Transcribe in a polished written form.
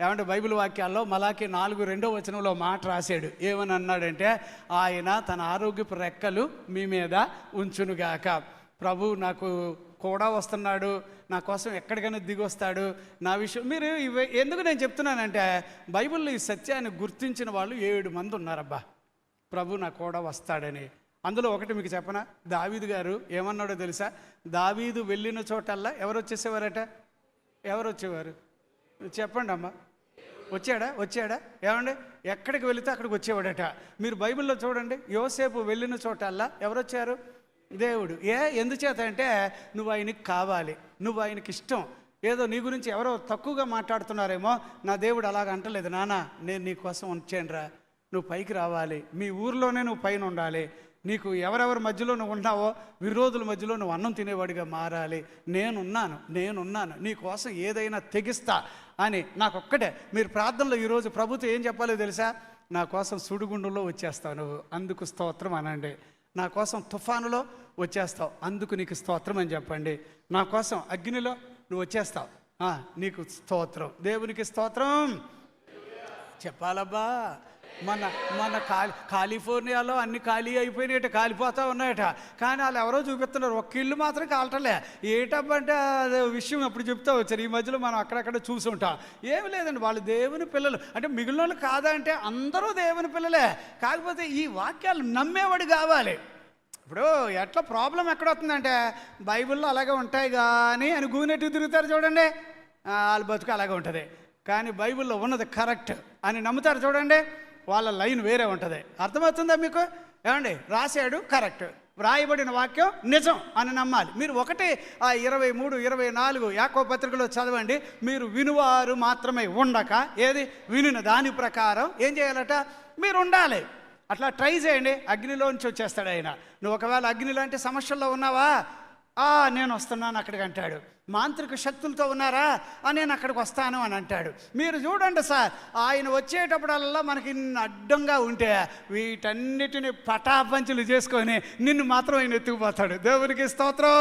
ఏమంటే బైబిల్ వాక్యాల్లో మలాకి 4:2 మాట రాశాడు. ఏమని అన్నాడంటే, ఆయన తన ఆరోగ్యపు రెక్కలు మీ మీద ఉంచునుగాక. ప్రభు నాకు కూడా వస్తున్నాడు, నా కోసం ఎక్కడికైనా దిగి వస్తాడు. నా విషయం మీరు ఎందుకు నేను చెప్తున్నానంటే, బైబిల్లో ఈ సత్యాన్ని గుర్తించిన వాళ్ళు 7 మంది ఉన్నారబ్బా, ప్రభు నా కూడా వస్తాడని. అందులో ఒకటి మీకు చెప్పనా, దావీదు గారు ఏమన్నాడో తెలుసా? దావీదు వెళ్ళిన చోటల్లా ఎవరు వచ్చేసేవారట? ఎవరు వచ్చేవారు చెప్పండి అమ్మా? వచ్చాడా? ఏమండి, ఎక్కడికి వెళితే అక్కడికి వచ్చేవాడట. మీరు బైబిల్లో చూడండి, యోసేపు వెళ్ళిన చోటల్లా ఎవరు వచ్చారు? దేవుడు. ఎందుచేత అంటే, నువ్వు ఆయనకి కావాలి, నువ్వు ఆయనకి ఇష్టం. ఏదో నీ గురించి ఎవరో తక్కువగా మాట్లాడుతున్నారేమో, నా దేవుడు అలాగ అంటలేదు. నాన్న, నేను నీ కోసం వచ్చానురా, నువ్వు పైకి రావాలి, మీ ఊర్లోనే నువ్వు పైన ఉండాలి, నీకు ఎవరెవరి మధ్యలో నువ్వు ఉన్నావో విరోధుల మధ్యలో నువ్వు అన్నం తినేవాడిగా మారాలి, నేనున్నాను నీ కోసం ఏదైనా తెగిస్తా అని. నాకొక్కటే మీరు ప్రార్థనలో ఈరోజు ప్రభుతో ఏం చెప్పాలో తెలుసా? నా కోసం సుడిగుండంలో వచ్చేస్తావు నువ్వు, అందుకు స్తోత్రం అనండి. నా కోసం తుఫానులో వచ్చేస్తావు, అందుకు నీకు స్తోత్రం అని చెప్పండి. నా కోసం అగ్నిలో నువ్వు వచ్చేస్తావు, నీకు స్తోత్రం. దేవునికి స్తోత్రం చెప్పాలబ్బా. మన కాలిఫోర్నియాలో అన్ని ఖాళీ అయిపోయినాయట, కాలిపోతూ ఉన్నాయట. కానీ వాళ్ళు ఎవరో చూపిస్తున్నారు, ఒక్క ఇల్లు మాత్రం కాలటలే. ఏటబ్బంటే అదే విషయం అప్పుడు చెప్తా వచ్చారు. ఈ మధ్యలో మనం అక్కడక్కడ చూసుంటాం. ఏమి లేదండి, వాళ్ళు దేవుని పిల్లలు. అంటే మిగిలిన వాళ్ళు కాదా అంటే అందరూ దేవుని పిల్లలే. కాకపోతే ఈ వాక్యాలు నమ్మేవాడు కావాలి. ఇప్పుడు ఎట్లా ప్రాబ్లం ఎక్కడవుతుందంటే, బైబిల్లో అలాగే ఉంటాయి కానీ అని గూనెట్టు తిరుగుతారు చూడండి, వాళ్ళ బతుకు అలాగే ఉంటుంది. కానీ బైబిల్లో ఉన్నది కరెక్ట్ అని నమ్ముతారు చూడండి, వాళ్ళ లైన్ వేరే ఉంటుంది. అర్థమవుతుందా మీకు? ఏమండి, రాశాడు కరెక్ట్, వ్రాయబడిన వాక్యం నిజం అని నమ్మాలి. మీరు 1:23, 24 యాకోబు పత్రికలో చదవండి. మీరు వినువారు మాత్రమే ఉండక, ఏది వినిన దాని ప్రకారం ఏం చేయాలట? మీరు ఉండాలి. అట్లా ట్రై చేయండి, అగ్నిలోంచి వచ్చేస్తాడు ఆయన. నువ్వు ఒకవేళ అగ్ని లాంటి సమస్యల్లో ఉన్నావా? నేను వస్తున్నాను అక్కడికి అంటాడు. మాంత్రిక శక్తులతో ఉన్నారా? నేను అక్కడికి వస్తాను అని అంటాడు. మీరు చూడండి సార్, ఆయన వచ్చేటప్పుడల్లా మనకి అడ్డంగా ఉంటే వీటన్నిటిని పటాపంచులు చేసుకొని నిన్ను మాత్రం ఆయన ఎత్తుకుపోతాడు. దేవునికి స్తోత్రం.